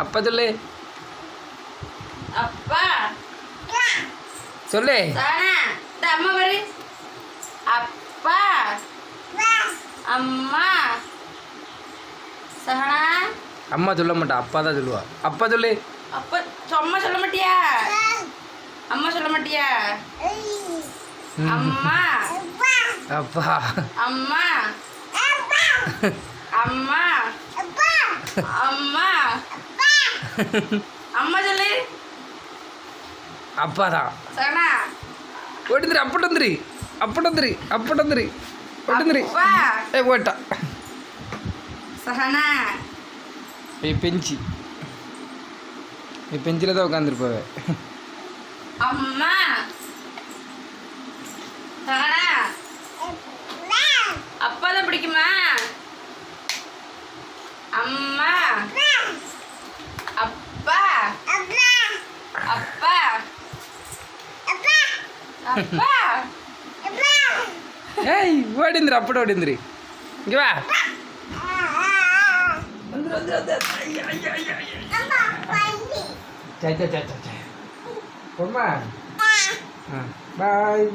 அப்பா சொல்லு. அப்பா சொல்லு. சனா இந்த அம்மா பாரு. அப்பா அம்மா சஹனா. அம்மா சொல்ல மாட்டா, அப்பா தான் சொல்லுவா. அப்பா சொல்லு. அப்பா அம்மா சொல்ல மாட்டியா? அம்மா சொல்ல மாட்டியா? அம்மா அப்பா அம்மா அம்மா அம்மா அம்மா சொல்லு. அப்பா தான். சனா ஓட்டுந்துரு, அப்பட்டந்துரு, அப்பட்டந்துரு, அப்பட்டந்துரு, ஓட்டுந்துரு. அப்பா ஓட்டா சஹனா. பெஞ்சு பெஞ்சில் தான் உட்காந்துருப்பாவே. அம்மா சஹனா. அப்பா தான் பிடிக்குமா? அம்மா அப்பா அப்பா அப்பா ஏய் ஓடிந்துரு, அப்பட ஓடிந்துரு. இங்கே வா. சரி சரி சரி சரி பொம்மா. பாய்.